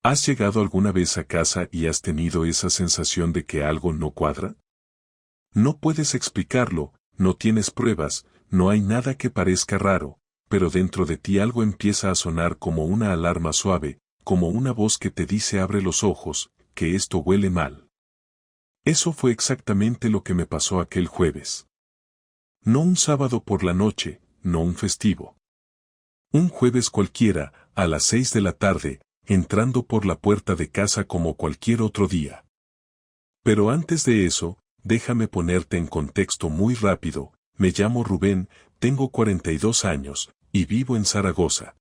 ¿Has llegado alguna vez a casa y has tenido esa sensación de que algo no cuadra? No puedes explicarlo, no tienes pruebas, no hay nada que parezca raro, pero dentro de ti algo empieza a sonar como una alarma suave, como una voz que te dice abre los ojos, que esto huele mal. Eso fue exactamente lo que me pasó aquel jueves. No un sábado por la noche, no un festivo. Un jueves cualquiera, a las 6 de la tarde, entrando por la puerta de casa como cualquier otro día. Pero antes de eso, déjame ponerte en contexto muy rápido. Me llamo Rubén, tengo 42 años, y vivo en Zaragoza.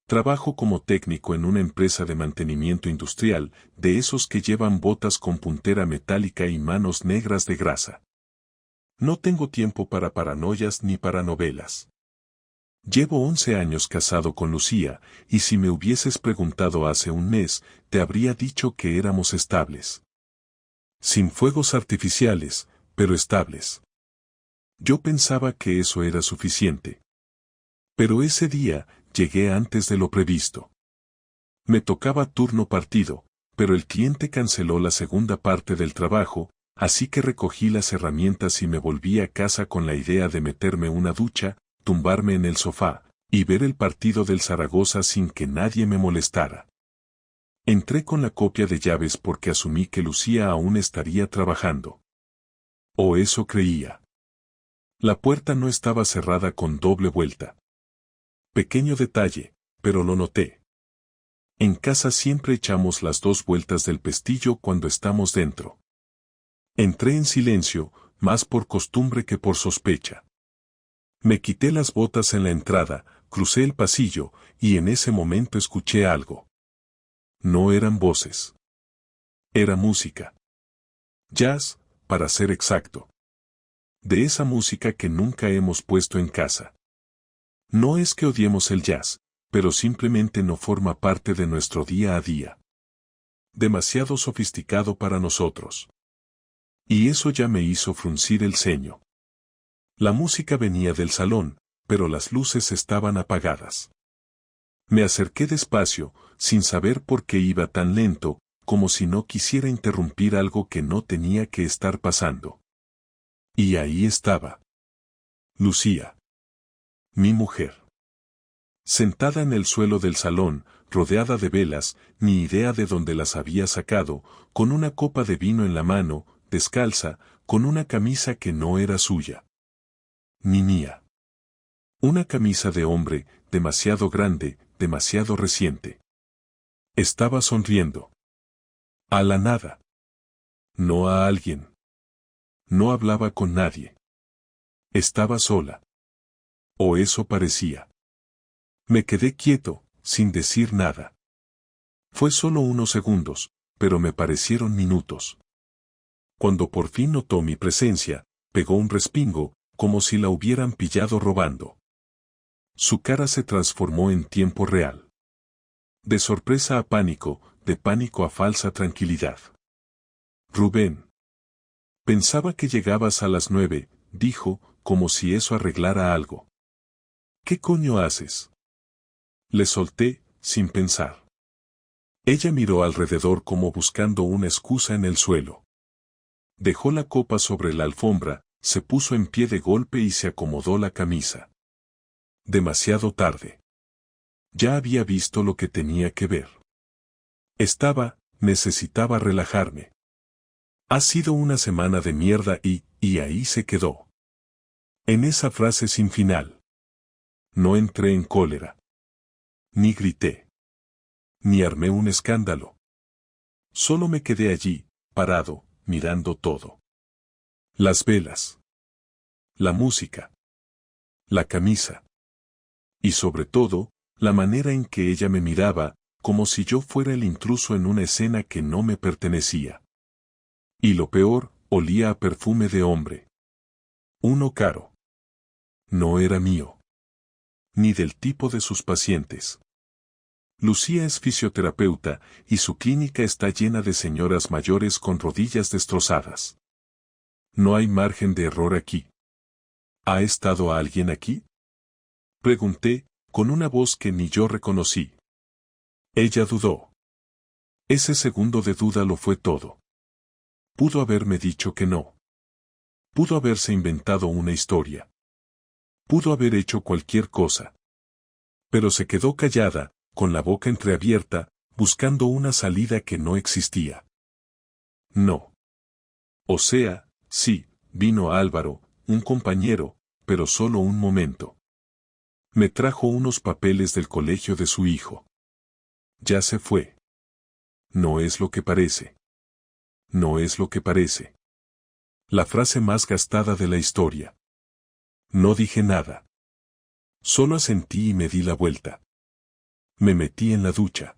Trabajo como técnico en una empresa de mantenimiento industrial, de esos que llevan botas con puntera metálica y manos negras de grasa. No tengo tiempo para paranoias ni para novelas. Llevo 11 años casado con Lucía, y si me hubieses preguntado hace un mes, te habría dicho que éramos estables. Sin fuegos artificiales, pero estables. Yo pensaba que eso era suficiente. Pero ese día, llegué antes de lo previsto. Me tocaba turno partido, pero el cliente canceló la segunda parte del trabajo, así que recogí las herramientas y me volví a casa con la idea de meterme una ducha, tumbarme en el sofá, y ver el partido del Zaragoza sin que nadie me molestara. Entré con la copia de llaves porque asumí que Lucía aún estaría trabajando. O eso creía. La puerta no estaba cerrada con doble vuelta. Pequeño detalle, pero lo noté. En casa siempre echamos las 2 vueltas del pestillo cuando estamos dentro. Entré en silencio, más por costumbre que por sospecha. Me quité las botas en la entrada, crucé el pasillo, y en ese momento escuché algo. No eran voces. Era música. Jazz, para ser exacto. De esa música que nunca hemos puesto en casa. No es que odiemos el jazz, pero simplemente no forma parte de nuestro día a día. Demasiado sofisticado para nosotros. Y eso ya me hizo fruncir el ceño. La música venía del salón, pero las luces estaban apagadas. Me acerqué despacio, sin saber por qué iba tan lento, como si no quisiera interrumpir algo que no tenía que estar pasando. Y ahí estaba. Lucía. Mi mujer. Sentada en el suelo del salón, rodeada de velas, ni idea de dónde las había sacado, con una copa de vino en la mano, descalza, con una camisa que no era suya. Ni mía. Una camisa de hombre, demasiado grande, demasiado reciente. Estaba sonriendo. A la nada. No a alguien. No hablaba con nadie. Estaba sola. O eso parecía. Me quedé quieto, sin decir nada. Fue solo unos segundos, pero me parecieron minutos. Cuando por fin notó mi presencia, pegó un respingo, como si la hubieran pillado robando. Su cara se transformó en tiempo real. De sorpresa a pánico, de pánico a falsa tranquilidad. Rubén. Pensaba que llegabas a las 9, dijo, como si eso arreglara algo. ¿Qué coño haces? Le solté, sin pensar. Ella miró alrededor como buscando una excusa en el suelo. Dejó la copa sobre la alfombra, se puso en pie de golpe y se acomodó la camisa. Demasiado tarde. Ya había visto lo que tenía que ver. Necesitaba relajarme. Ha sido una semana de mierda y ahí se quedó. En esa frase sin final. No entré en cólera. Ni grité. Ni armé un escándalo. Solo me quedé allí, parado, mirando todo. Las velas. La música. La camisa. Y sobre todo, la manera en que ella me miraba, como si yo fuera el intruso en una escena que no me pertenecía. Y lo peor, olía a perfume de hombre. Uno caro. No era mío. Ni del tipo de sus pacientes. Lucía es fisioterapeuta, y su clínica está llena de señoras mayores con rodillas destrozadas. No hay margen de error aquí. ¿Ha estado alguien aquí? Pregunté, con una voz que ni yo reconocí. Ella dudó. Ese segundo de duda lo fue todo. Pudo haberme dicho que no. Pudo haberse inventado una historia. Pudo haber hecho cualquier cosa. Pero se quedó callada, con la boca entreabierta, buscando una salida que no existía. No. O sea, sí, vino Álvaro, un compañero, pero solo un momento. Me trajo unos papeles del colegio de su hijo. Ya se fue. No es lo que parece. No es lo que parece. La frase más gastada de la historia. No dije nada. Solo asentí y me di la vuelta. Me metí en la ducha.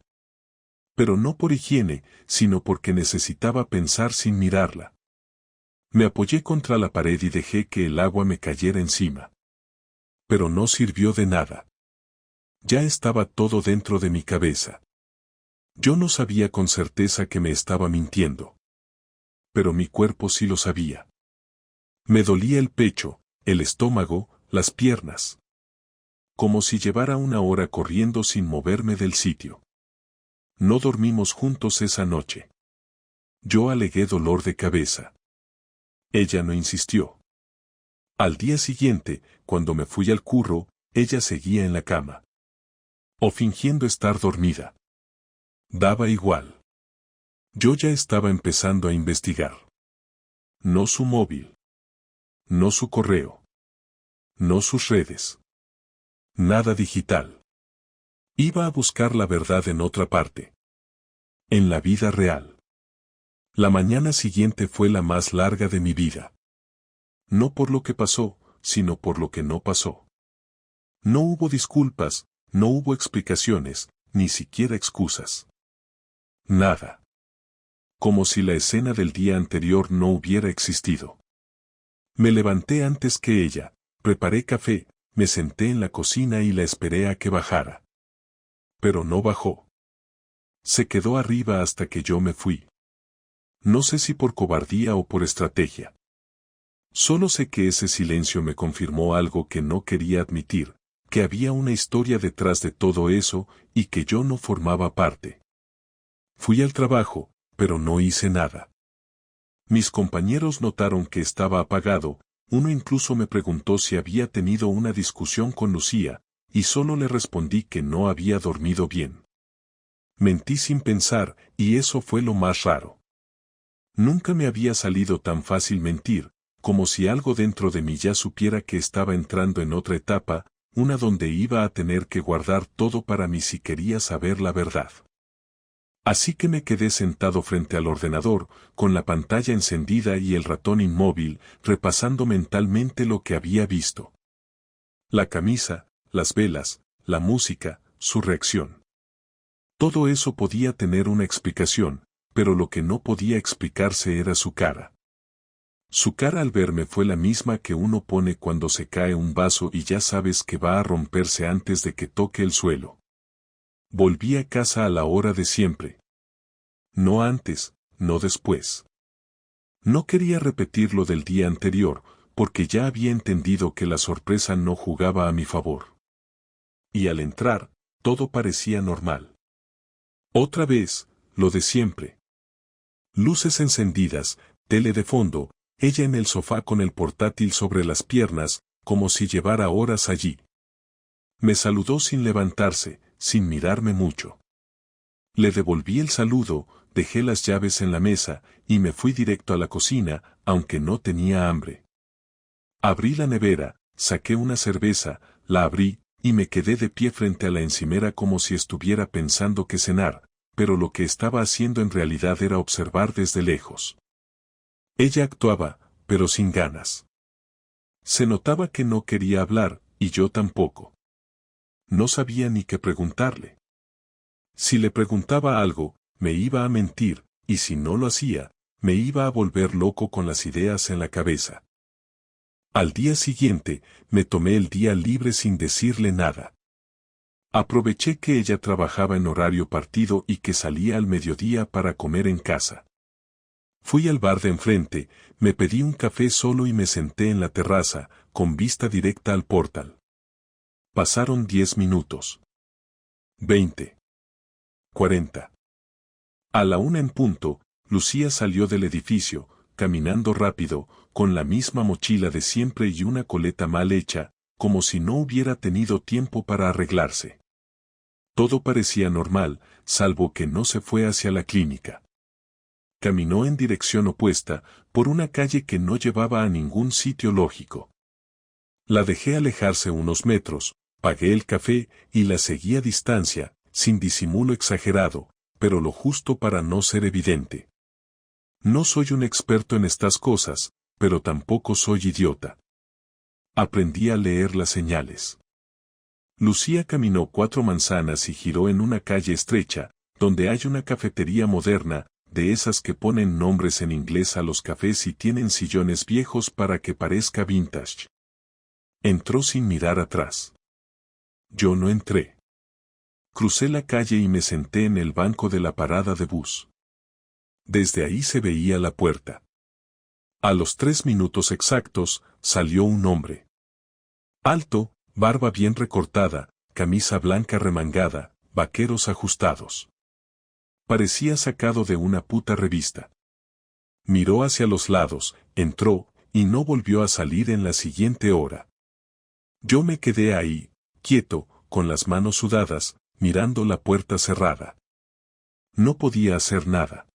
Pero no por higiene, sino porque necesitaba pensar sin mirarla. Me apoyé contra la pared y dejé que el agua me cayera encima. Pero no sirvió de nada. Ya estaba todo dentro de mi cabeza. Yo no sabía con certeza que me estaba mintiendo. Pero mi cuerpo sí lo sabía. Me dolía el pecho, el estómago, las piernas. Como si llevara una hora corriendo sin moverme del sitio. No dormimos juntos esa noche. Yo alegué dolor de cabeza. Ella no insistió. Al día siguiente, cuando me fui al curro, ella seguía en la cama. O fingiendo estar dormida. Daba igual. Yo ya estaba empezando a investigar. No su móvil. No su correo. No sus redes. Nada digital. Iba a buscar la verdad en otra parte. En la vida real. La mañana siguiente fue la más larga de mi vida. No por lo que pasó, sino por lo que no pasó. No hubo disculpas, no hubo explicaciones, ni siquiera excusas. Nada. Como si la escena del día anterior no hubiera existido. Me levanté antes que ella, preparé café, me senté en la cocina y la esperé a que bajara. Pero no bajó. Se quedó arriba hasta que yo me fui. No sé si por cobardía o por estrategia. Solo sé que ese silencio me confirmó algo que no quería admitir, que había una historia detrás de todo eso y que yo no formaba parte. Fui al trabajo, pero no hice nada. Mis compañeros notaron que estaba apagado, uno incluso me preguntó si había tenido una discusión con Lucía, y solo le respondí que no había dormido bien. Mentí sin pensar, y eso fue lo más raro. Nunca me había salido tan fácil mentir, como si algo dentro de mí ya supiera que estaba entrando en otra etapa, una donde iba a tener que guardar todo para mí si quería saber la verdad. Así que me quedé sentado frente al ordenador, con la pantalla encendida y el ratón inmóvil, repasando mentalmente lo que había visto. La camisa, las velas, la música, su reacción. Todo eso podía tener una explicación, pero lo que no podía explicarse era su cara. Su cara al verme fue la misma que uno pone cuando se cae un vaso y ya sabes que va a romperse antes de que toque el suelo. Volví a casa a la hora de siempre. No antes, no después. No quería repetir lo del día anterior, porque ya había entendido que la sorpresa no jugaba a mi favor. Y al entrar, todo parecía normal. Otra vez, lo de siempre. Luces encendidas, tele de fondo, ella en el sofá con el portátil sobre las piernas, como si llevara horas allí. Me saludó sin levantarse, sin mirarme mucho. Le devolví el saludo, dejé las llaves en la mesa, y me fui directo a la cocina, aunque no tenía hambre. Abrí la nevera, saqué una cerveza, la abrí, y me quedé de pie frente a la encimera como si estuviera pensando qué cenar, pero lo que estaba haciendo en realidad era observar desde lejos. Ella actuaba, pero sin ganas. Se notaba que no quería hablar, y yo tampoco. No sabía ni qué preguntarle. Si le preguntaba algo, me iba a mentir, y si no lo hacía, me iba a volver loco con las ideas en la cabeza. Al día siguiente, me tomé el día libre sin decirle nada. Aproveché que ella trabajaba en horario partido y que salía al mediodía para comer en casa. Fui al bar de enfrente, me pedí un café solo y me senté en la terraza, con vista directa al portal. Pasaron 10 minutos. 20. 40. A la 1 en punto, Lucía salió del edificio, caminando rápido, con la misma mochila de siempre y una coleta mal hecha, como si no hubiera tenido tiempo para arreglarse. Todo parecía normal, salvo que no se fue hacia la clínica. Caminó en dirección opuesta, por una calle que no llevaba a ningún sitio lógico. La dejé alejarse unos metros, pagué el café y la seguí a distancia, sin disimulo exagerado, pero lo justo para no ser evidente. No soy un experto en estas cosas, pero tampoco soy idiota. Aprendí a leer las señales. Lucía caminó 4 manzanas y giró en una calle estrecha, donde hay una cafetería moderna, de esas que ponen nombres en inglés a los cafés y tienen sillones viejos para que parezca vintage. Entró sin mirar atrás. Yo no entré. Crucé la calle y me senté en el banco de la parada de bus. Desde ahí se veía la puerta. A los 3 minutos exactos, salió un hombre. Alto, barba bien recortada, camisa blanca remangada, vaqueros ajustados. Parecía sacado de una puta revista. Miró hacia los lados, entró, y no volvió a salir en la siguiente hora. Yo me quedé ahí, quieto, con las manos sudadas, mirando la puerta cerrada. No podía hacer nada.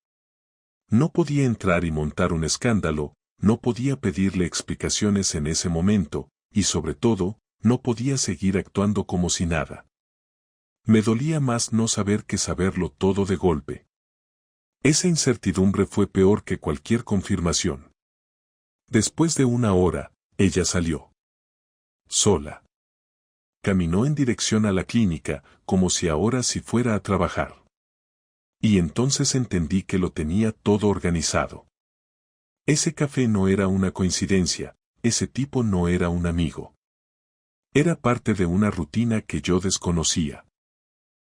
No podía entrar y montar un escándalo, no podía pedirle explicaciones en ese momento, y sobre todo, no podía seguir actuando como si nada. Me dolía más no saber que saberlo todo de golpe. Esa incertidumbre fue peor que cualquier confirmación. Después de una hora, ella salió. Sola. Caminó en dirección a la clínica, como si ahora sí fuera a trabajar. Y entonces entendí que lo tenía todo organizado. Ese café no era una coincidencia, ese tipo no era un amigo. Era parte de una rutina que yo desconocía.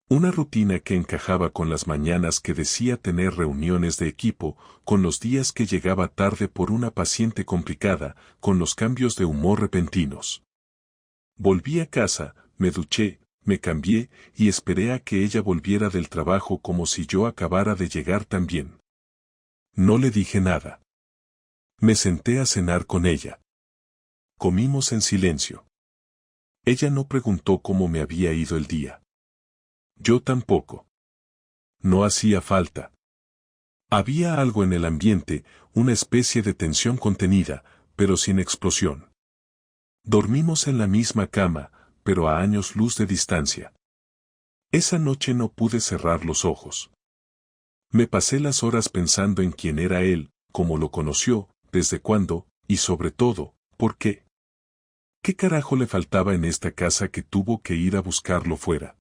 Una rutina que encajaba con las mañanas que decía tener reuniones de equipo, con los días que llegaba tarde por una paciente complicada, con los cambios de humor repentinos. Volví a casa, me duché, me cambié y esperé a que ella volviera del trabajo como si yo acabara de llegar también. No le dije nada. Me senté a cenar con ella. Comimos en silencio. Ella no preguntó cómo me había ido el día. Yo tampoco. No hacía falta. Había algo en el ambiente, una especie de tensión contenida, pero sin explosión. Dormimos en la misma cama, pero a años luz de distancia. Esa noche no pude cerrar los ojos. Me pasé las horas pensando en quién era él, cómo lo conoció, desde cuándo, y sobre todo, ¿por qué? ¿Qué carajo le faltaba en esta casa que tuvo que ir a buscarlo fuera?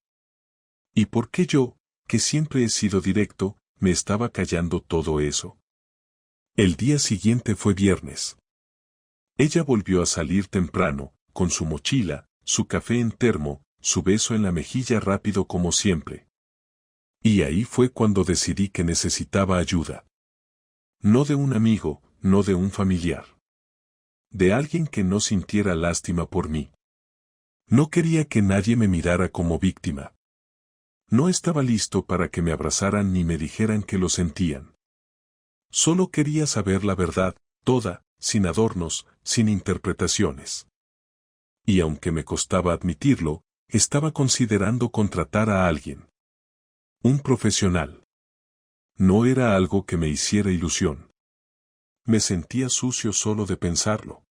¿Y por qué yo, que siempre he sido directo, me estaba callando todo eso? El día siguiente fue viernes. Ella volvió a salir temprano, con su mochila, su café en termo, su beso en la mejilla rápido como siempre. Y ahí fue cuando decidí que necesitaba ayuda. No de un amigo, no de un familiar. De alguien que no sintiera lástima por mí. No quería que nadie me mirara como víctima. No estaba listo para que me abrazaran ni me dijeran que lo sentían. Solo quería saber la verdad, toda, sin adornos, sin interpretaciones. Y aunque me costaba admitirlo, estaba considerando contratar a alguien. Un profesional. No era algo que me hiciera ilusión. Me sentía sucio solo de pensarlo.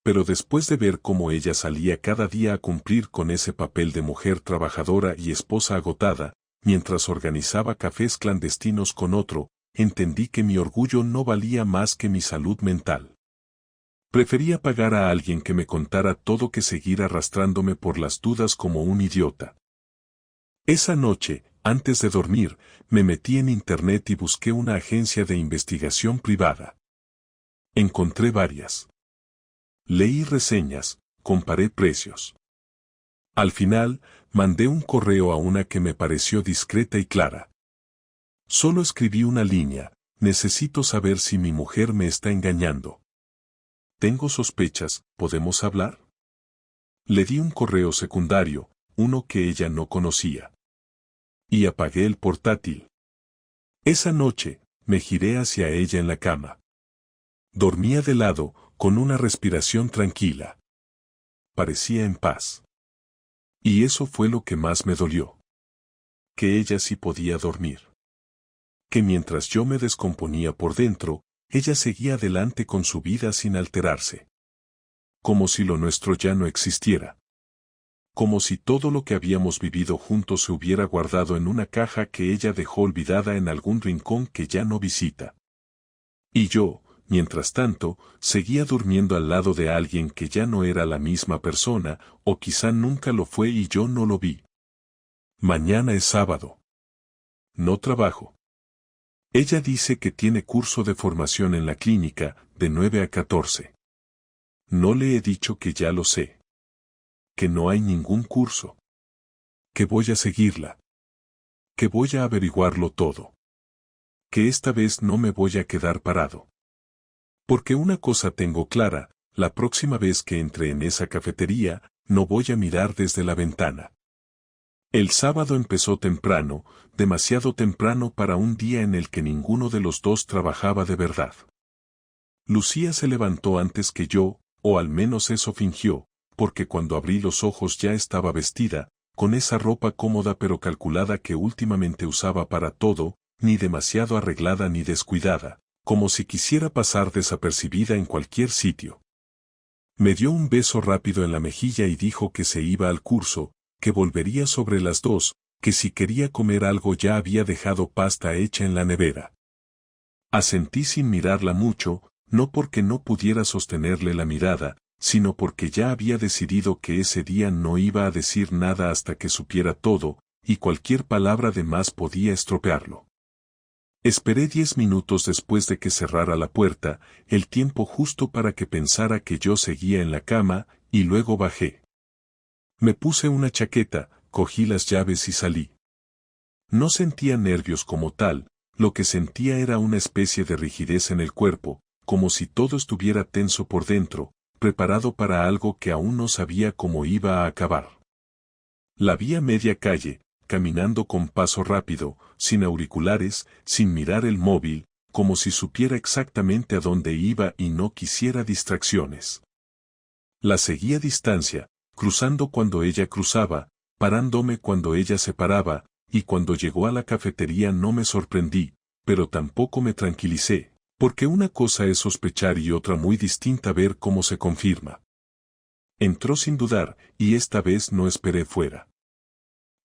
Pero después de ver cómo ella salía cada día a cumplir con ese papel de mujer trabajadora y esposa agotada, mientras organizaba cafés clandestinos con otro, entendí que mi orgullo no valía más que mi salud mental. Prefería pagar a alguien que me contara todo que seguir arrastrándome por las dudas como un idiota. Esa noche, antes de dormir, me metí en internet y busqué una agencia de investigación privada. Encontré varias. Leí reseñas, comparé precios. Al final, mandé un correo a una que me pareció discreta y clara. Solo escribí una línea: necesito saber si mi mujer me está engañando. Tengo sospechas, ¿podemos hablar? Le di un correo secundario, uno que ella no conocía. Y apagué el portátil. Esa noche, me giré hacia ella en la cama. Dormía de lado, con una respiración tranquila. Parecía en paz. Y eso fue lo que más me dolió. Que ella sí podía dormir. Que mientras yo me descomponía por dentro, ella seguía adelante con su vida sin alterarse. Como si lo nuestro ya no existiera. Como si todo lo que habíamos vivido juntos se hubiera guardado en una caja que ella dejó olvidada en algún rincón que ya no visita. Y yo, mientras tanto, seguía durmiendo al lado de alguien que ya no era la misma persona, o quizá nunca lo fue y yo no lo vi. Mañana es sábado. No trabajo. Ella dice que tiene curso de formación en la clínica, de 9 a 14. No le he dicho que ya lo sé. Que no hay ningún curso. Que voy a seguirla. Que voy a averiguarlo todo. Que esta vez no me voy a quedar parado. Porque una cosa tengo clara, la próxima vez que entre en esa cafetería, no voy a mirar desde la ventana. El sábado empezó temprano, demasiado temprano para un día en el que ninguno de los dos trabajaba de verdad. Lucía se levantó antes que yo, o al menos eso fingió, porque cuando abrí los ojos ya estaba vestida, con esa ropa cómoda pero calculada que últimamente usaba para todo, ni demasiado arreglada ni descuidada, como si quisiera pasar desapercibida en cualquier sitio. Me dio un beso rápido en la mejilla y dijo que se iba al curso, que volvería sobre las 2, que si quería comer algo ya había dejado pasta hecha en la nevera. Asentí sin mirarla mucho, no porque no pudiera sostenerle la mirada, sino porque ya había decidido que ese día no iba a decir nada hasta que supiera todo, y cualquier palabra de más podía estropearlo. Esperé 10 minutos después de que cerrara la puerta, el tiempo justo para que pensara que yo seguía en la cama, y luego bajé. Me puse una chaqueta, cogí las llaves y salí. No sentía nervios como tal, lo que sentía era una especie de rigidez en el cuerpo, como si todo estuviera tenso por dentro, preparado para algo que aún no sabía cómo iba a acabar. La vi a media calle, caminando con paso rápido, sin auriculares, sin mirar el móvil, como si supiera exactamente a dónde iba y no quisiera distracciones. La seguí a distancia, cruzando cuando ella cruzaba, parándome cuando ella se paraba, y cuando llegó a la cafetería no me sorprendí, pero tampoco me tranquilicé, porque una cosa es sospechar y otra muy distinta ver cómo se confirma. Entró sin dudar, y esta vez no esperé fuera.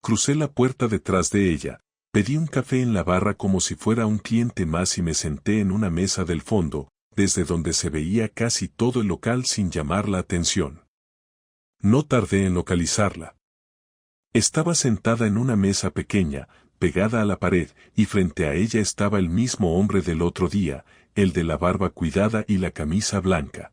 Crucé la puerta detrás de ella, pedí un café en la barra como si fuera un cliente más y me senté en una mesa del fondo, desde donde se veía casi todo el local sin llamar la atención. No tardé en localizarla. Estaba sentada en una mesa pequeña, pegada a la pared, y frente a ella estaba el mismo hombre del otro día, el de la barba cuidada y la camisa blanca.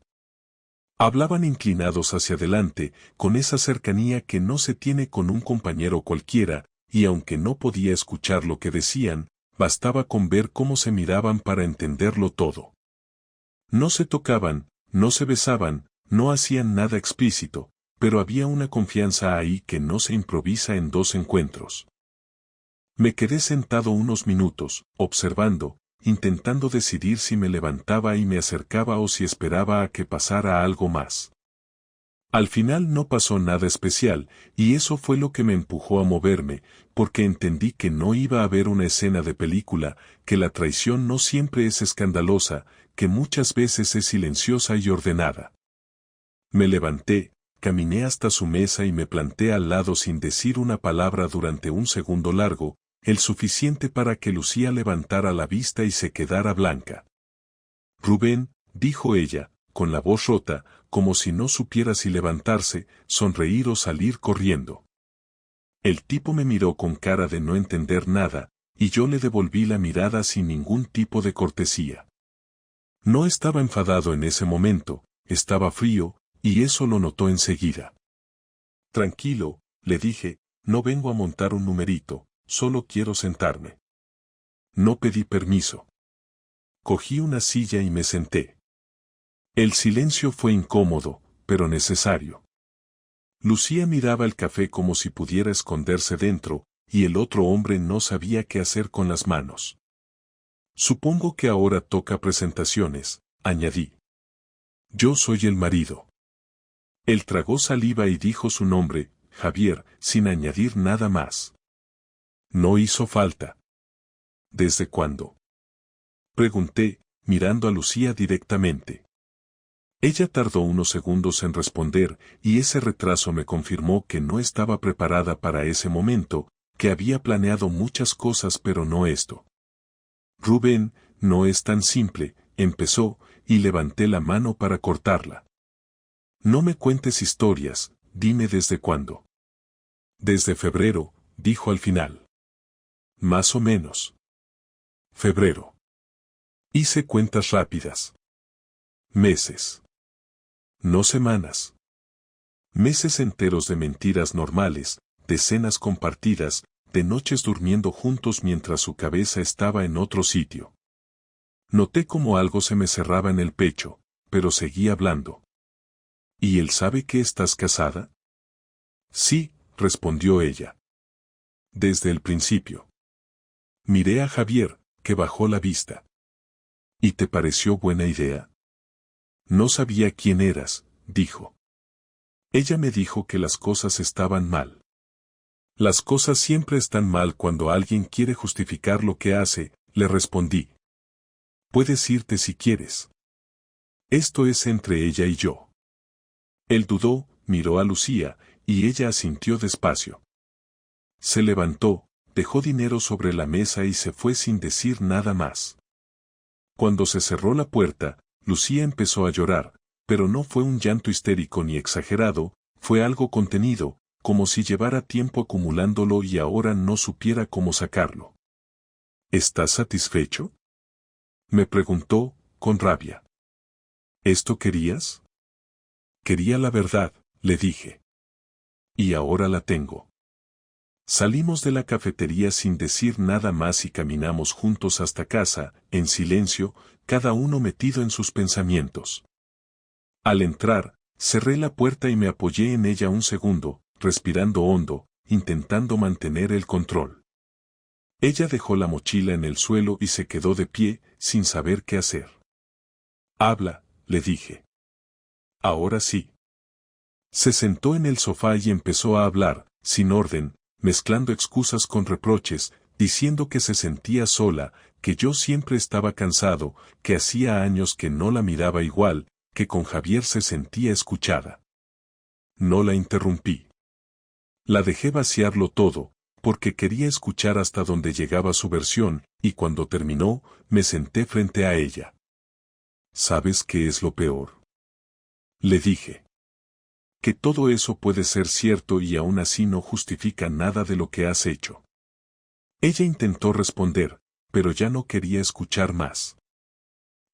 Hablaban inclinados hacia adelante, con esa cercanía que no se tiene con un compañero cualquiera, y aunque no podía escuchar lo que decían, bastaba con ver cómo se miraban para entenderlo todo. No se tocaban, no se besaban, no hacían nada explícito, pero había una confianza ahí que no se improvisa en 2 encuentros. Me quedé sentado unos minutos, observando, intentando decidir si me levantaba y me acercaba o si esperaba a que pasara algo más. Al final no pasó nada especial, y eso fue lo que me empujó a moverme, porque entendí que no iba a haber una escena de película, que la traición no siempre es escandalosa, que muchas veces es silenciosa y ordenada. Me levanté, caminé hasta su mesa y me planté al lado sin decir una palabra durante un segundo largo, el suficiente para que Lucía levantara la vista y se quedara blanca. Rubén, dijo ella, con la voz rota, como si no supiera si levantarse, sonreír o salir corriendo. El tipo me miró con cara de no entender nada, y yo le devolví la mirada sin ningún tipo de cortesía. No estaba enfadado en ese momento, estaba frío, y eso lo notó enseguida. Tranquilo, le dije, no vengo a montar un numerito, solo quiero sentarme. No pedí permiso. Cogí una silla y me senté. El silencio fue incómodo, pero necesario. Lucía miraba el café como si pudiera esconderse dentro, y el otro hombre no sabía qué hacer con las manos. Supongo que ahora toca presentaciones, añadí. Yo soy el marido. Él tragó saliva y dijo su nombre, Javier, sin añadir nada más. No hizo falta. ¿Desde cuándo? Pregunté, mirando a Lucía directamente. Ella tardó unos segundos en responder, y ese retraso me confirmó que no estaba preparada para ese momento, que había planeado muchas cosas pero no esto. Rubén, no es tan simple, empezó, y levanté la mano para cortarla. No me cuentes historias, dime desde cuándo. Desde febrero, dijo al final. Más o menos. Febrero. Hice cuentas rápidas. Meses. No semanas. Meses enteros de mentiras normales, de cenas compartidas, de noches durmiendo juntos mientras su cabeza estaba en otro sitio. Noté como algo se me cerraba en el pecho, pero seguí hablando. ¿Y él sabe que estás casada? Sí, respondió ella. Desde el principio. Miré a Javier, que bajó la vista. ¿Y te pareció buena idea? No sabía quién eras, dijo. Ella me dijo que las cosas estaban mal. Las cosas siempre están mal cuando alguien quiere justificar lo que hace, le respondí. Puedes irte si quieres. Esto es entre ella y yo. Él dudó, miró a Lucía, y ella asintió despacio. Se levantó, dejó dinero sobre la mesa y se fue sin decir nada más. Cuando se cerró la puerta, Lucía empezó a llorar, pero no fue un llanto histérico ni exagerado, fue algo contenido, como si llevara tiempo acumulándolo y ahora no supiera cómo sacarlo. ¿Estás satisfecho? Me preguntó, con rabia. ¿Esto querías? Quería la verdad, le dije. Y ahora la tengo. Salimos de la cafetería sin decir nada más y caminamos juntos hasta casa, en silencio, cada uno metido en sus pensamientos. Al entrar, cerré la puerta y me apoyé en ella un segundo, respirando hondo, intentando mantener el control. Ella dejó la mochila en el suelo y se quedó de pie, sin saber qué hacer. Habla, le dije. Ahora sí. Se sentó en el sofá y empezó a hablar, sin orden, mezclando excusas con reproches, diciendo que se sentía sola, que yo siempre estaba cansado, que hacía años que no la miraba igual, que con Javier se sentía escuchada. No la interrumpí. La dejé vaciarlo todo, porque quería escuchar hasta donde llegaba su versión, y cuando terminó, me senté frente a ella. ¿Sabes qué es lo peor? Le dije. Que todo eso puede ser cierto y aún así no justifica nada de lo que has hecho. Ella intentó responder, pero ya no quería escuchar más.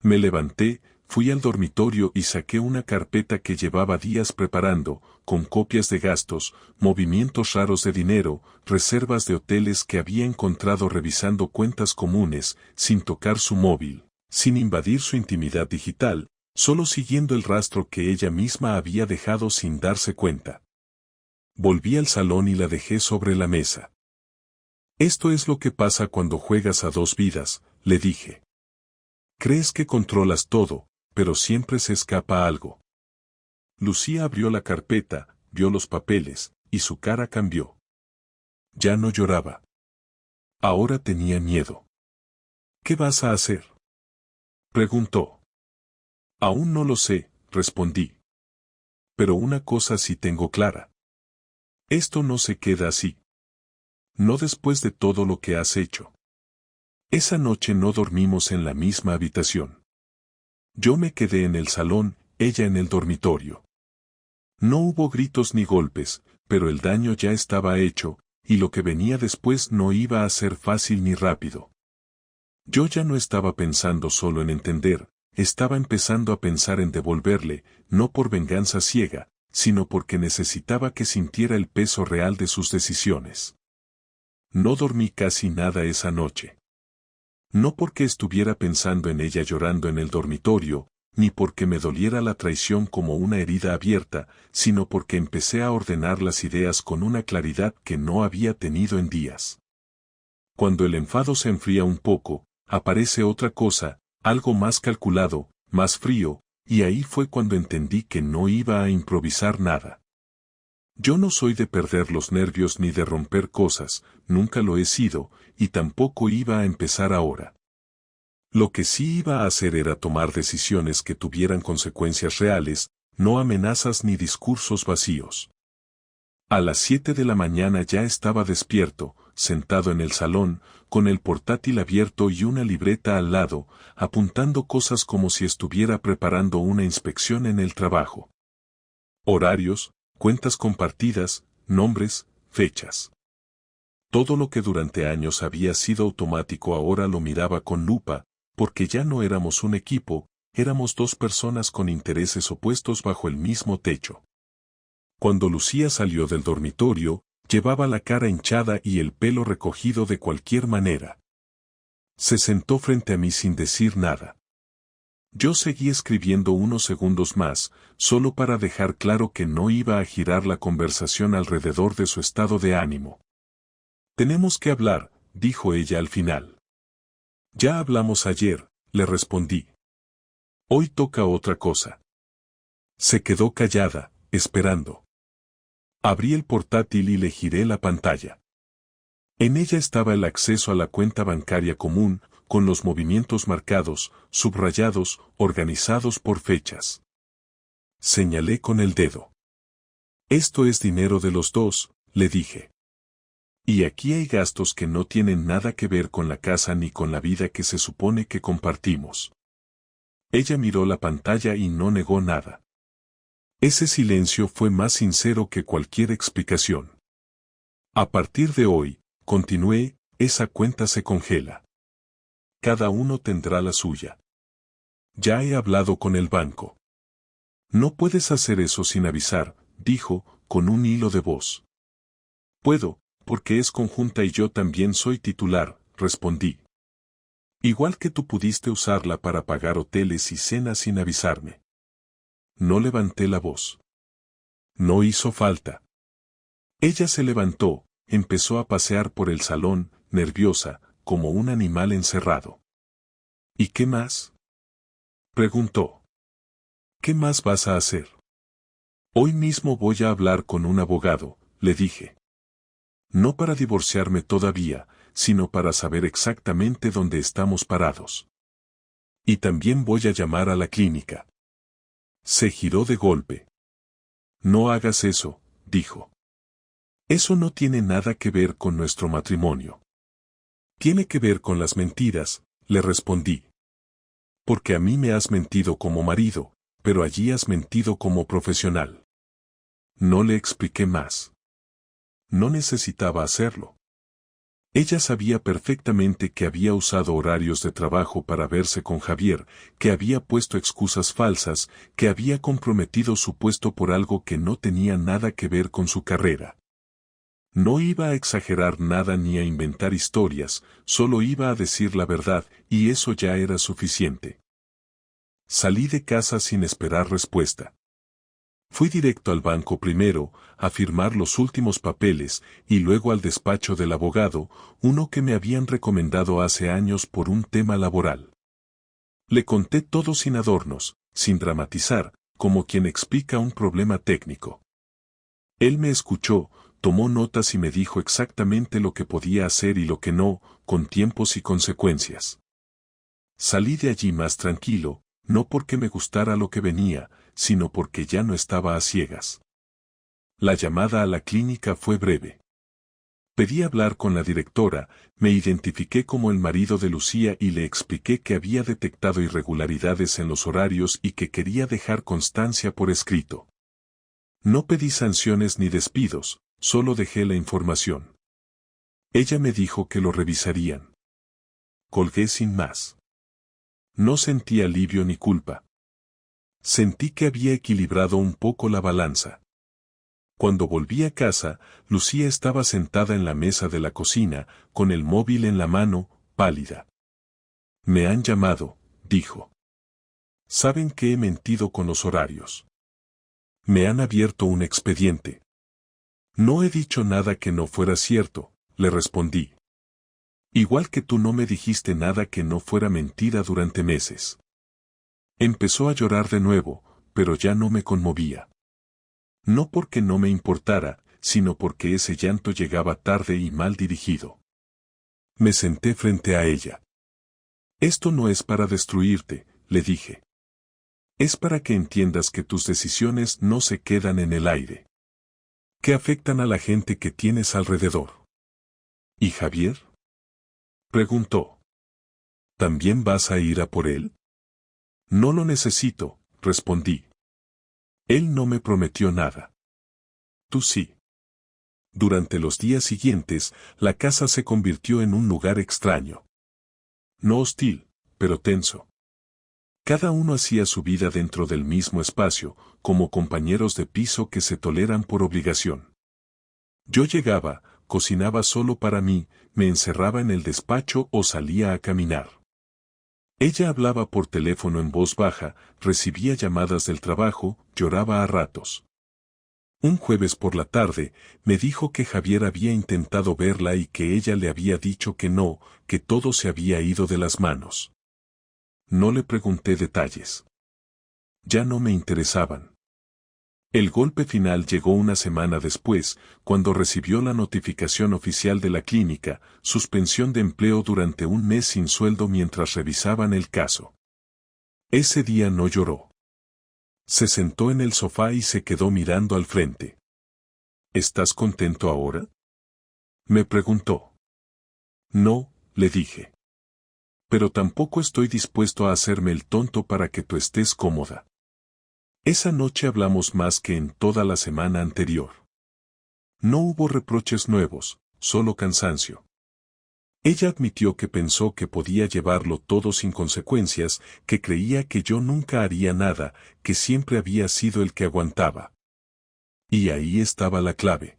Me levanté, fui al dormitorio y saqué una carpeta que llevaba días preparando, con copias de gastos, movimientos raros de dinero, reservas de hoteles que había encontrado revisando cuentas comunes, sin tocar su móvil, sin invadir su intimidad digital, solo siguiendo el rastro que ella misma había dejado sin darse cuenta. Volví al salón y la dejé sobre la mesa. Esto es lo que pasa cuando juegas a dos vidas, le dije. Crees que controlas todo, pero siempre se escapa algo. Lucía abrió la carpeta, vio los papeles, y su cara cambió. Ya no lloraba. Ahora tenía miedo. ¿Qué vas a hacer? Preguntó. Aún no lo sé, respondí. Pero una cosa sí tengo clara. Esto no se queda así. No después de todo lo que has hecho. Esa noche no dormimos en la misma habitación. Yo me quedé en el salón, ella en el dormitorio. No hubo gritos ni golpes, pero el daño ya estaba hecho, y lo que venía después no iba a ser fácil ni rápido. Yo ya no estaba pensando solo en entender, estaba empezando a pensar en devolverle, no por venganza ciega, sino porque necesitaba que sintiera el peso real de sus decisiones. No dormí casi nada esa noche. No porque estuviera pensando en ella llorando en el dormitorio, ni porque me doliera la traición como una herida abierta, sino porque empecé a ordenar las ideas con una claridad que no había tenido en días. Cuando el enfado se enfría un poco, aparece otra cosa, algo más calculado, más frío, y ahí fue cuando entendí que no iba a improvisar nada. Yo no soy de perder los nervios ni de romper cosas, nunca lo he sido, y tampoco iba a empezar ahora. Lo que sí iba a hacer era tomar decisiones que tuvieran consecuencias reales, no amenazas ni discursos vacíos. A las 7 de la mañana ya estaba despierto, sentado en el salón, con el portátil abierto y una libreta al lado, apuntando cosas como si estuviera preparando una inspección en el trabajo. Horarios, cuentas compartidas, nombres, fechas. Todo lo que durante años había sido automático ahora lo miraba con lupa, porque ya no éramos un equipo, éramos dos personas con intereses opuestos bajo el mismo techo. Cuando Lucía salió del dormitorio, llevaba la cara hinchada y el pelo recogido de cualquier manera. Se sentó frente a mí sin decir nada. Yo seguí escribiendo unos segundos más, solo para dejar claro que no iba a girar la conversación alrededor de su estado de ánimo. Tenemos que hablar, dijo ella al final. Ya hablamos ayer, le respondí. Hoy toca otra cosa. Se quedó callada, esperando. Abrí el portátil y le giré la pantalla. En ella estaba el acceso a la cuenta bancaria común, con los movimientos marcados, subrayados, organizados por fechas. Señalé con el dedo. Esto es dinero de los dos, le dije. Y aquí hay gastos que no tienen nada que ver con la casa ni con la vida que se supone que compartimos. Ella miró la pantalla y no negó nada. Ese silencio fue más sincero que cualquier explicación. A partir de hoy, continué, esa cuenta se congela. Cada uno tendrá la suya. Ya he hablado con el banco. No puedes hacer eso sin avisar, dijo, con un hilo de voz. Puedo, porque es conjunta y yo también soy titular, respondí. Igual que tú pudiste usarla para pagar hoteles y cenas sin avisarme. No levanté la voz. No hizo falta. Ella se levantó, empezó a pasear por el salón, nerviosa, como un animal encerrado. ¿Y qué más? Preguntó. ¿Qué más vas a hacer? Hoy mismo voy a hablar con un abogado, le dije. No para divorciarme todavía, sino para saber exactamente dónde estamos parados. Y también voy a llamar a la clínica. Se giró de golpe. No hagas eso, dijo. Eso no tiene nada que ver con nuestro matrimonio. Tiene que ver con las mentiras, le respondí. Porque a mí me has mentido como marido, pero allí has mentido como profesional. No le expliqué más. No necesitaba hacerlo. Ella sabía perfectamente que había usado horarios de trabajo para verse con Javier, que había puesto excusas falsas, que había comprometido su puesto por algo que no tenía nada que ver con su carrera. No iba a exagerar nada ni a inventar historias, solo iba a decir la verdad, y eso ya era suficiente. Salí de casa sin esperar respuesta. Fui directo al banco primero, a firmar los últimos papeles, y luego al despacho del abogado, uno que me habían recomendado hace años por un tema laboral. Le conté todo sin adornos, sin dramatizar, como quien explica un problema técnico. Él me escuchó, tomó notas y me dijo exactamente lo que podía hacer y lo que no, con tiempos y consecuencias. Salí de allí más tranquilo, no porque me gustara lo que venía, sino porque ya no estaba a ciegas. La llamada a la clínica fue breve. Pedí hablar con la directora, me identifiqué como el marido de Lucía y le expliqué que había detectado irregularidades en los horarios y que quería dejar constancia por escrito. No pedí sanciones ni despidos, solo dejé la información. Ella me dijo que lo revisarían. Colgué sin más. No sentí alivio ni culpa. Sentí que había equilibrado un poco la balanza. Cuando volví a casa, Lucía estaba sentada en la mesa de la cocina, con el móvil en la mano, pálida. Me han llamado, dijo. Saben que he mentido con los horarios. Me han abierto un expediente. No he dicho nada que no fuera cierto, le respondí. Igual que tú no me dijiste nada que no fuera mentira durante meses. Empezó a llorar de nuevo, pero ya no me conmovía. No porque no me importara, sino porque ese llanto llegaba tarde y mal dirigido. Me senté frente a ella. Esto no es para destruirte, le dije. Es para que entiendas que tus decisiones no se quedan en el aire. Que afectan a la gente que tienes alrededor. ¿Y Javier? Preguntó. ¿También vas a ir a por él? No lo necesito, respondí. Él no me prometió nada. Tú sí. Durante los días siguientes, la casa se convirtió en un lugar extraño. No hostil, pero tenso. Cada uno hacía su vida dentro del mismo espacio, como compañeros de piso que se toleran por obligación. Yo llegaba, cocinaba solo para mí, me encerraba en el despacho o salía a caminar. Ella hablaba por teléfono en voz baja, recibía llamadas del trabajo, lloraba a ratos. Un jueves por la tarde, me dijo que Javier había intentado verla y que ella le había dicho que no, que todo se había ido de las manos. No le pregunté detalles. Ya no me interesaban. El golpe final llegó una semana después, cuando recibió la notificación oficial de la clínica, suspensión de empleo durante un mes sin sueldo mientras revisaban el caso. Ese día no lloró. Se sentó en el sofá y se quedó mirando al frente. ¿Estás contento ahora? Me preguntó. No, le dije. Pero tampoco estoy dispuesto a hacerme el tonto para que tú estés cómoda. Esa noche hablamos más que en toda la semana anterior. No hubo reproches nuevos, solo cansancio. Ella admitió que pensó que podía llevarlo todo sin consecuencias, que creía que yo nunca haría nada, que siempre había sido el que aguantaba. Y ahí estaba la clave.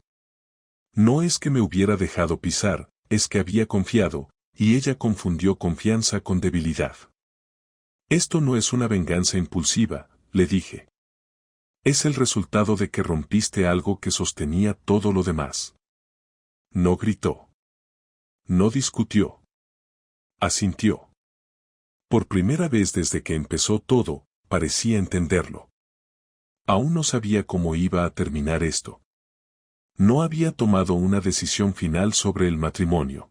No es que me hubiera dejado pisar, es que había confiado, y ella confundió confianza con debilidad. Esto no es una venganza impulsiva, le dije. Es el resultado de que rompiste algo que sostenía todo lo demás. No gritó. No discutió. Asintió. Por primera vez desde que empezó todo, parecía entenderlo. Aún no sabía cómo iba a terminar esto. No había tomado una decisión final sobre el matrimonio.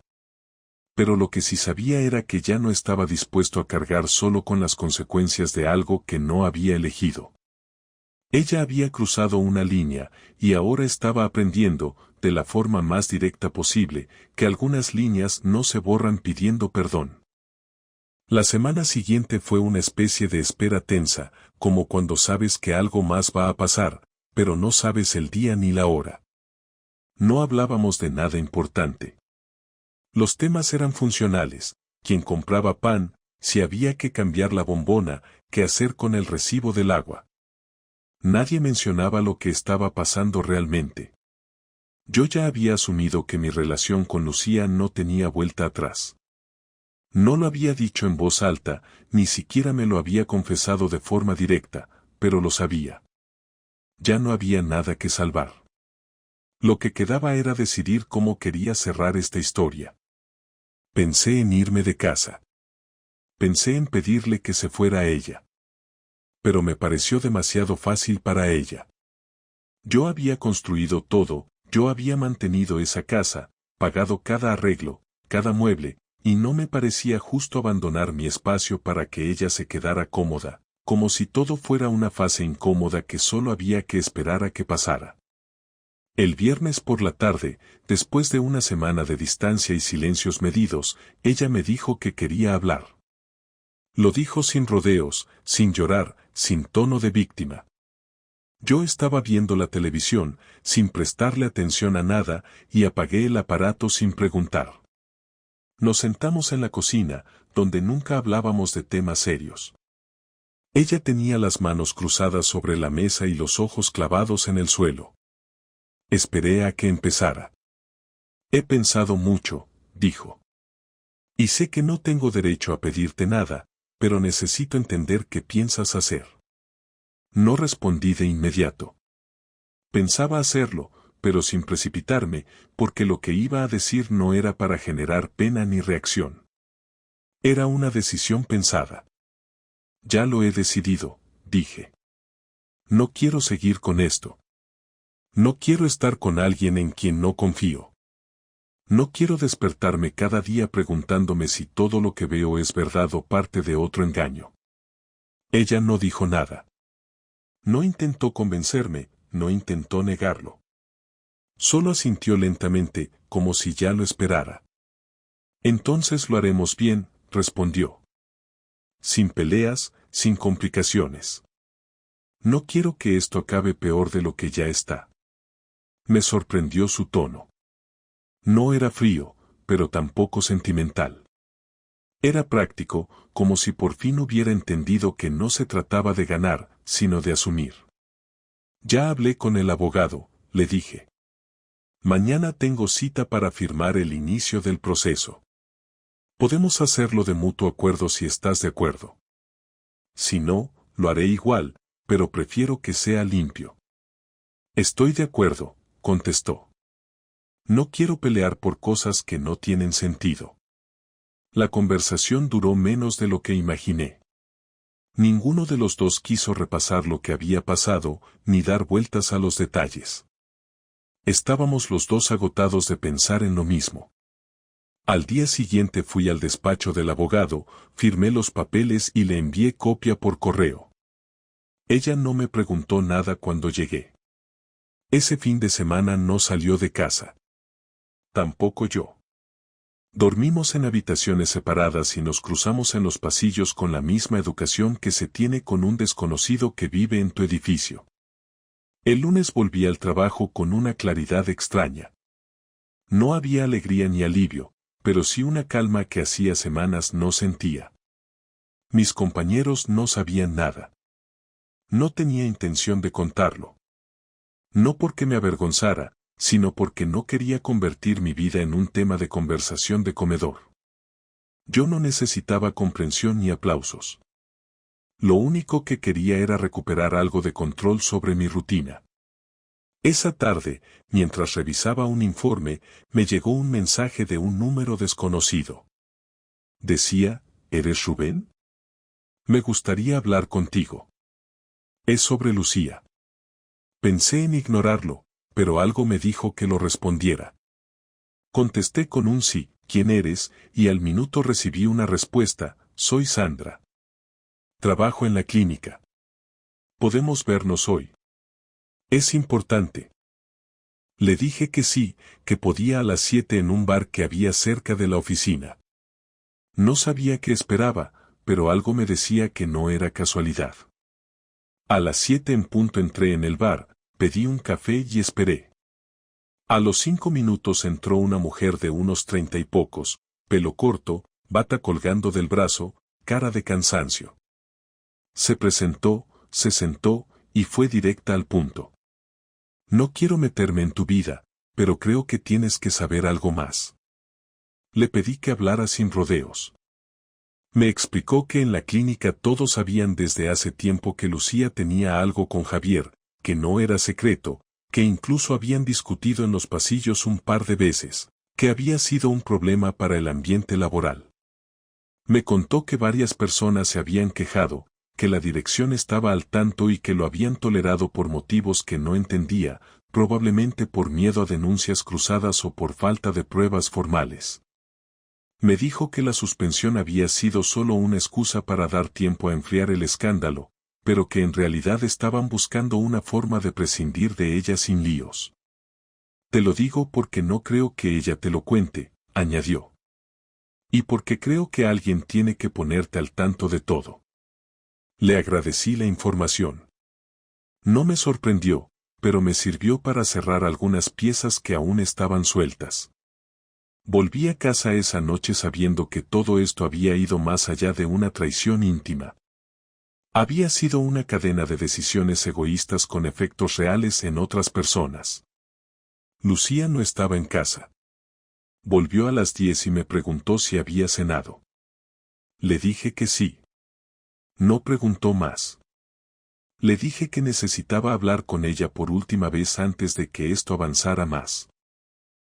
Pero lo que sí sabía era que ya no estaba dispuesto a cargar solo con las consecuencias de algo que no había elegido. Ella había cruzado una línea, y ahora estaba aprendiendo, de la forma más directa posible, que algunas líneas no se borran pidiendo perdón. La semana siguiente fue una especie de espera tensa, como cuando sabes que algo más va a pasar, pero no sabes el día ni la hora. No hablábamos de nada importante. Los temas eran funcionales: quién compraba pan, si había que cambiar la bombona, qué hacer con el recibo del agua. Nadie mencionaba lo que estaba pasando realmente. Yo ya había asumido que mi relación con Lucía no tenía vuelta atrás. No lo había dicho en voz alta, ni siquiera me lo había confesado de forma directa, pero lo sabía. Ya no había nada que salvar. Lo que quedaba era decidir cómo quería cerrar esta historia. Pensé en irme de casa. Pensé en pedirle que se fuera a ella. Pero me pareció demasiado fácil para ella. Yo había construido todo, yo había mantenido esa casa, pagado cada arreglo, cada mueble, y no me parecía justo abandonar mi espacio para que ella se quedara cómoda, como si todo fuera una fase incómoda que solo había que esperar a que pasara. El viernes por la tarde, después de una semana de distancia y silencios medidos, ella me dijo que quería hablar. Lo dijo sin rodeos, sin llorar, sin tono de víctima. Yo estaba viendo la televisión, sin prestarle atención a nada, y apagué el aparato sin preguntar. Nos sentamos en la cocina, donde nunca hablábamos de temas serios. Ella tenía las manos cruzadas sobre la mesa y los ojos clavados en el suelo. Esperé a que empezara. He pensado mucho, dijo. Y sé que no tengo derecho a pedirte nada, pero necesito entender qué piensas hacer. No respondí de inmediato. Pensaba hacerlo, pero sin precipitarme, porque lo que iba a decir no era para generar pena ni reacción. Era una decisión pensada. Ya lo he decidido, dije. No quiero seguir con esto. No quiero estar con alguien en quien no confío. No quiero despertarme cada día preguntándome si todo lo que veo es verdad o parte de otro engaño. Ella no dijo nada. No intentó convencerme, no intentó negarlo. Solo asintió lentamente, como si ya lo esperara. Entonces lo haremos bien, respondió. Sin peleas, sin complicaciones. No quiero que esto acabe peor de lo que ya está. Me sorprendió su tono. No era frío, pero tampoco sentimental. Era práctico, como si por fin hubiera entendido que no se trataba de ganar, sino de asumir. Ya hablé con el abogado, le dije. Mañana tengo cita para firmar el inicio del proceso. Podemos hacerlo de mutuo acuerdo si estás de acuerdo. Si no, lo haré igual, pero prefiero que sea limpio. Estoy de acuerdo, contestó. No quiero pelear por cosas que no tienen sentido. La conversación duró menos de lo que imaginé. Ninguno de los dos quiso repasar lo que había pasado, ni dar vueltas a los detalles. Estábamos los dos agotados de pensar en lo mismo. Al día siguiente fui al despacho del abogado, firmé los papeles y le envié copia por correo. Ella no me preguntó nada cuando llegué. Ese fin de semana no salió de casa. Tampoco yo. Dormimos en habitaciones separadas y nos cruzamos en los pasillos con la misma educación que se tiene con un desconocido que vive en tu edificio. El lunes volví al trabajo con una claridad extraña. No había alegría ni alivio, pero sí una calma que hacía semanas no sentía. Mis compañeros no sabían nada. No tenía intención de contarlo. No porque me avergonzara, sino porque no quería convertir mi vida en un tema de conversación de comedor. Yo no necesitaba comprensión ni aplausos. Lo único que quería era recuperar algo de control sobre mi rutina. Esa tarde, mientras revisaba un informe, me llegó un mensaje de un número desconocido. Decía, ¿eres Rubén? Me gustaría hablar contigo. Es sobre Lucía. Pensé en ignorarlo, pero algo me dijo que lo respondiera. Contesté con un sí, ¿quién eres? Y al minuto recibí una respuesta, soy Sandra. Trabajo en la clínica. ¿Podemos vernos hoy? Es importante. Le dije que sí, que podía a las 7 en un bar que había cerca de la oficina. No sabía qué esperaba, pero algo me decía que no era casualidad. A las 7 en punto entré en el bar, pedí un café y esperé. A los 5 minutos entró una mujer de unos 30 y pocos, pelo corto, bata colgando del brazo, cara de cansancio. Se presentó, se sentó, y fue directa al punto. No quiero meterme en tu vida, pero creo que tienes que saber algo más. Le pedí que hablara sin rodeos. Me explicó que en la clínica todos sabían desde hace tiempo que Lucía tenía algo con Javier, que no era secreto, que incluso habían discutido en los pasillos un par de veces, que había sido un problema para el ambiente laboral. Me contó que varias personas se habían quejado, que la dirección estaba al tanto y que lo habían tolerado por motivos que no entendía, probablemente por miedo a denuncias cruzadas o por falta de pruebas formales. Me dijo que la suspensión había sido solo una excusa para dar tiempo a enfriar el escándalo, pero que en realidad estaban buscando una forma de prescindir de ella sin líos. Te lo digo porque no creo que ella te lo cuente, añadió. Y porque creo que alguien tiene que ponerte al tanto de todo. Le agradecí la información. No me sorprendió, pero me sirvió para cerrar algunas piezas que aún estaban sueltas. Volví a casa esa noche sabiendo que todo esto había ido más allá de una traición íntima. Había sido una cadena de decisiones egoístas con efectos reales en otras personas. Lucía no estaba en casa. Volvió a las 10 y me preguntó si había cenado. Le dije que sí. No preguntó más. Le dije que necesitaba hablar con ella por última vez antes de que esto avanzara más.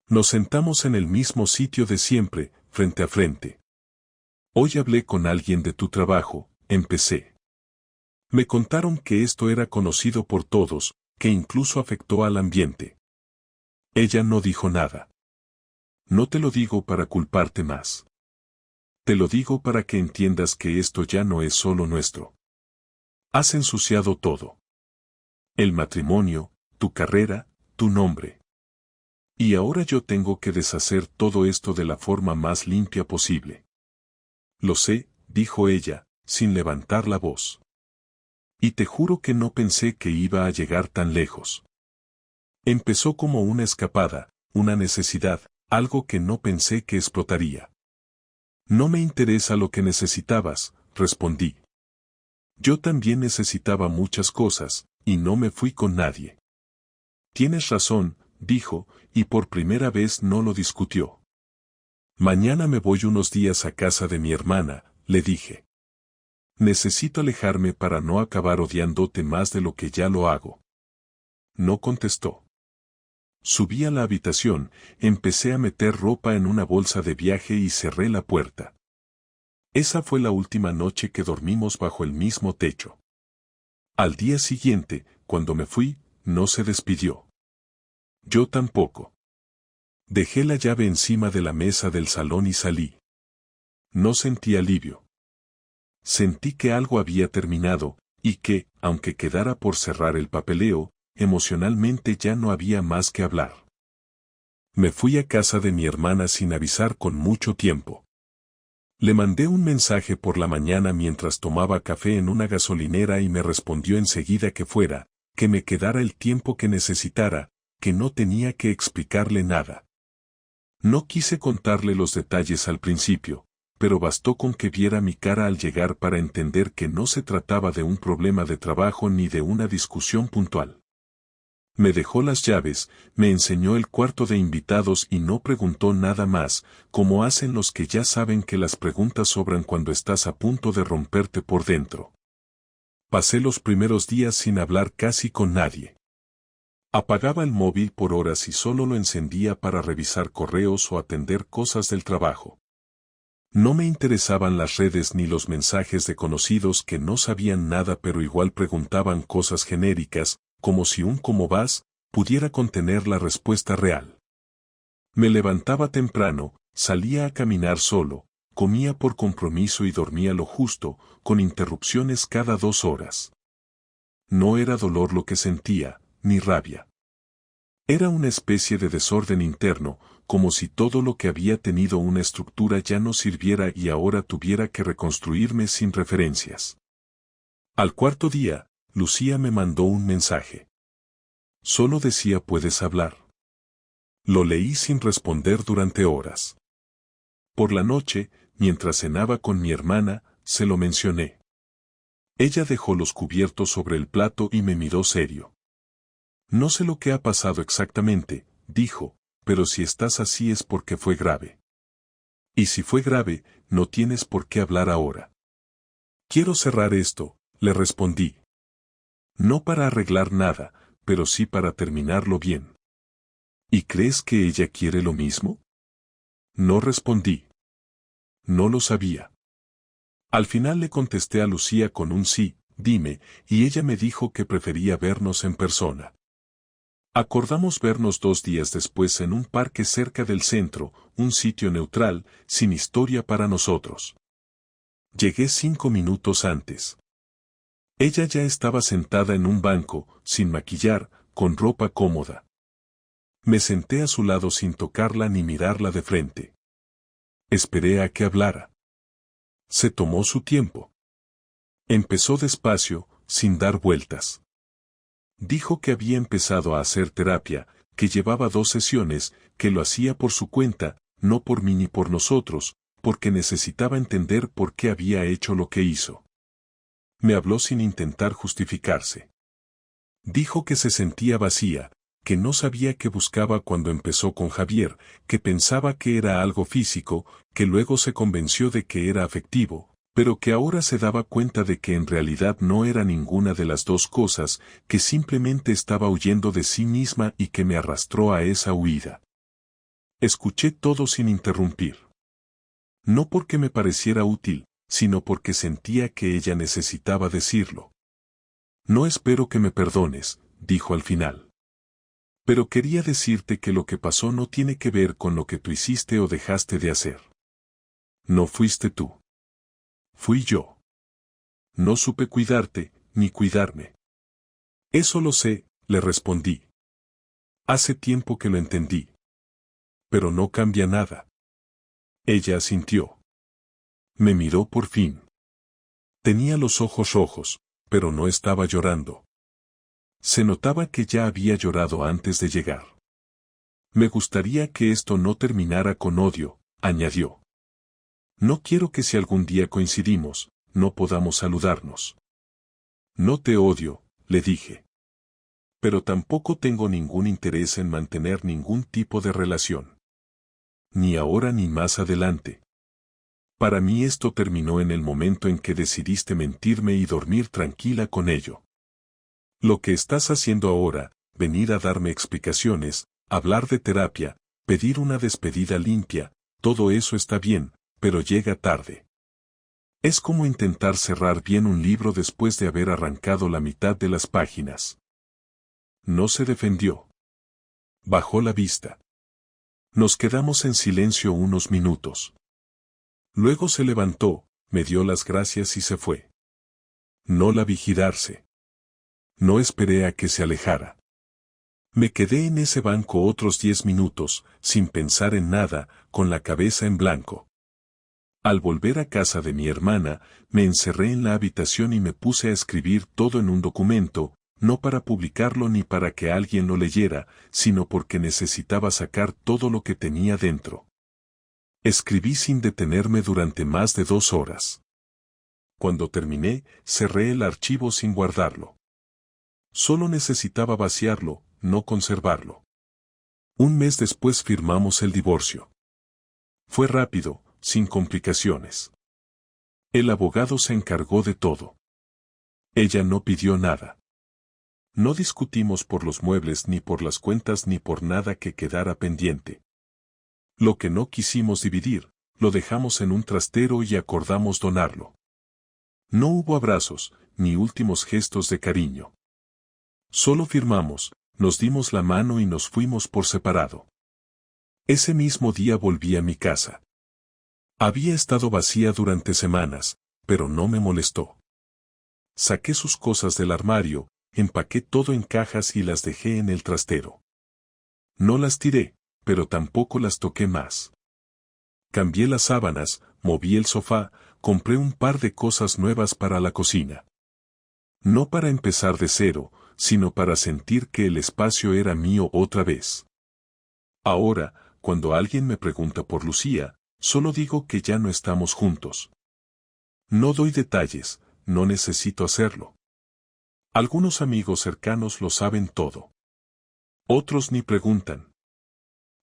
Nos sentamos en el mismo sitio de siempre, frente a frente. Hoy hablé con alguien de tu trabajo, empecé. Me contaron que esto era conocido por todos, que incluso afectó al ambiente. Ella no dijo nada. No te lo digo para culparte más. Te lo digo para que entiendas que esto ya no es solo nuestro. Has ensuciado todo. El matrimonio, tu carrera, tu nombre. Y ahora yo tengo que deshacer todo esto de la forma más limpia posible. Lo sé, dijo ella, sin levantar la voz. Y te juro que no pensé que iba a llegar tan lejos. Empezó como una escapada, una necesidad, algo que no pensé que explotaría. No me interesa lo que necesitabas, respondí. Yo también necesitaba muchas cosas, y no me fui con nadie. Tienes razón, dijo, y por primera vez no lo discutió. Mañana me voy unos días a casa de mi hermana, le dije. Necesito alejarme para no acabar odiándote más de lo que ya lo hago. No contestó. Subí a la habitación, empecé a meter ropa en una bolsa de viaje y cerré la puerta. Esa fue la última noche que dormimos bajo el mismo techo. Al día siguiente, cuando me fui, no se despidió. Yo tampoco. Dejé la llave encima de la mesa del salón y salí. No sentí alivio. Sentí que algo había terminado, y que, aunque quedara por cerrar el papeleo, emocionalmente ya no había más que hablar. Me fui a casa de mi hermana sin avisar con mucho tiempo. Le mandé un mensaje por la mañana mientras tomaba café en una gasolinera y me respondió enseguida que fuera, que me quedara el tiempo que necesitara, que no tenía que explicarle nada. No quise contarle los detalles al principio, pero bastó con que viera mi cara al llegar para entender que no se trataba de un problema de trabajo ni de una discusión puntual. Me dejó las llaves, me enseñó el cuarto de invitados y no preguntó nada más, como hacen los que ya saben que las preguntas sobran cuando estás a punto de romperte por dentro. Pasé los primeros días sin hablar casi con nadie. Apagaba el móvil por horas y solo lo encendía para revisar correos o atender cosas del trabajo. No me interesaban las redes ni los mensajes de conocidos que no sabían nada pero igual preguntaban cosas genéricas, como si un «¿cómo vas?» pudiera contener la respuesta real. Me levantaba temprano, salía a caminar solo, comía por compromiso y dormía lo justo, con interrupciones cada 2 horas. No era dolor lo que sentía, ni rabia. Era una especie de desorden interno, como si todo lo que había tenido una estructura ya no sirviera y ahora tuviera que reconstruirme sin referencias. Al cuarto día, Lucía me mandó un mensaje. Solo decía «¿puedes hablar?». Lo leí sin responder durante horas. Por la noche, mientras cenaba con mi hermana, se lo mencioné. Ella dejó los cubiertos sobre el plato y me miró serio. No sé lo que ha pasado exactamente, dijo, pero si estás así es porque fue grave. Y si fue grave, no tienes por qué hablar ahora. Quiero cerrar esto, le respondí. No para arreglar nada, pero sí para terminarlo bien. ¿Y crees que ella quiere lo mismo? No respondí. No lo sabía. Al final le contesté a Lucía con un sí, dime, y ella me dijo que prefería vernos en persona. Acordamos vernos 2 días después en un parque cerca del centro, un sitio neutral, sin historia para nosotros. Llegué 5 minutos antes. Ella ya estaba sentada en un banco, sin maquillar, con ropa cómoda. Me senté a su lado sin tocarla ni mirarla de frente. Esperé a que hablara. Se tomó su tiempo. Empezó despacio, sin dar vueltas. Dijo que había empezado a hacer terapia, que llevaba 2 sesiones, que lo hacía por su cuenta, no por mí ni por nosotros, porque necesitaba entender por qué había hecho lo que hizo. Me habló sin intentar justificarse. Dijo que se sentía vacía, que no sabía qué buscaba cuando empezó con Javier, que pensaba que era algo físico, que luego se convenció de que era afectivo, Pero que ahora se daba cuenta de que en realidad no era ninguna de las dos cosas, que simplemente estaba huyendo de sí misma y que me arrastró a esa huida. Escuché todo sin interrumpir. No porque me pareciera útil, sino porque sentía que ella necesitaba decirlo. No espero que me perdones, dijo al final. Pero quería decirte que lo que pasó no tiene que ver con lo que tú hiciste o dejaste de hacer. No fuiste tú. Fui yo. No supe cuidarte, ni cuidarme. Eso lo sé, le respondí. Hace tiempo que lo entendí. Pero no cambia nada. Ella asintió. Me miró por fin. Tenía los ojos rojos, pero no estaba llorando. Se notaba que ya había llorado antes de llegar. Me gustaría que esto no terminara con odio, añadió. No quiero que si algún día coincidimos, no podamos saludarnos. No te odio, le dije. Pero tampoco tengo ningún interés en mantener ningún tipo de relación. Ni ahora ni más adelante. Para mí esto terminó en el momento en que decidiste mentirme y dormir tranquila con ello. Lo que estás haciendo ahora, venir a darme explicaciones, hablar de terapia, pedir una despedida limpia, todo eso está bien, pero llega tarde. Es como intentar cerrar bien un libro después de haber arrancado la mitad de las páginas. No se defendió. Bajó la vista. Nos quedamos en silencio unos minutos. Luego se levantó, me dio las gracias y se fue. No la vi girarse. No esperé a que se alejara. Me quedé en ese banco otros 10 minutos, sin pensar en nada, con la cabeza en blanco. Al volver a casa de mi hermana, me encerré en la habitación y me puse a escribir todo en un documento, no para publicarlo ni para que alguien lo leyera, sino porque necesitaba sacar todo lo que tenía dentro. Escribí sin detenerme durante más de 2 horas. Cuando terminé, cerré el archivo sin guardarlo. Solo necesitaba vaciarlo, no conservarlo. Un mes después firmamos el divorcio. Fue rápido, sin complicaciones. El abogado se encargó de todo. Ella no pidió nada. No discutimos por los muebles ni por las cuentas ni por nada que quedara pendiente. Lo que no quisimos dividir, lo dejamos en un trastero y acordamos donarlo. No hubo abrazos, ni últimos gestos de cariño. Solo firmamos, nos dimos la mano y nos fuimos por separado. Ese mismo día volví a mi casa. Había estado vacía durante semanas, pero no me molestó. Saqué sus cosas del armario, empaqué todo en cajas y las dejé en el trastero. No las tiré, pero tampoco las toqué más. Cambié las sábanas, moví el sofá, compré un par de cosas nuevas para la cocina. No para empezar de cero, sino para sentir que el espacio era mío otra vez. Ahora, cuando alguien me pregunta por Lucía, solo digo que ya no estamos juntos. No doy detalles, no necesito hacerlo. Algunos amigos cercanos lo saben todo. Otros ni preguntan.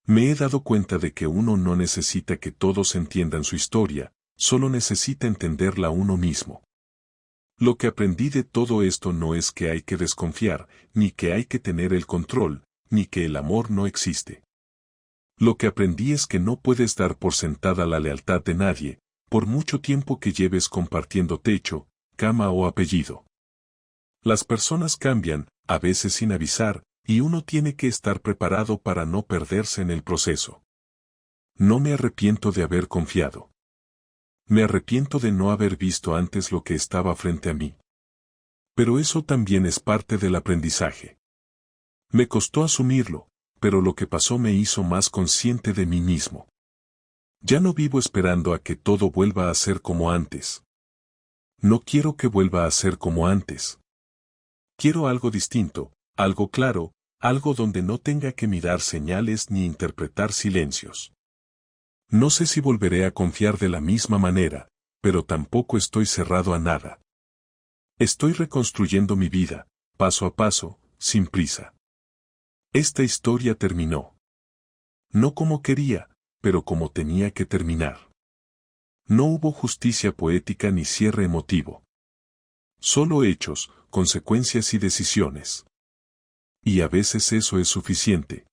Me he dado cuenta de que uno no necesita que todos entiendan su historia, solo necesita entenderla uno mismo. Lo que aprendí de todo esto no es que hay que desconfiar, ni que hay que tener el control, ni que el amor no existe. Lo que aprendí es que no puedes dar por sentada la lealtad de nadie, por mucho tiempo que lleves compartiendo techo, cama o apellido. Las personas cambian, a veces sin avisar, y uno tiene que estar preparado para no perderse en el proceso. No me arrepiento de haber confiado. Me arrepiento de no haber visto antes lo que estaba frente a mí. Pero eso también es parte del aprendizaje. Me costó asumirlo, pero lo que pasó me hizo más consciente de mí mismo. Ya no vivo esperando a que todo vuelva a ser como antes. No quiero que vuelva a ser como antes. Quiero algo distinto, algo claro, algo donde no tenga que mirar señales ni interpretar silencios. No sé si volveré a confiar de la misma manera, pero tampoco estoy cerrado a nada. Estoy reconstruyendo mi vida, paso a paso, sin prisa. Esta historia terminó. No como quería, pero como tenía que terminar. No hubo justicia poética ni cierre emotivo. Solo hechos, consecuencias y decisiones. Y a veces eso es suficiente.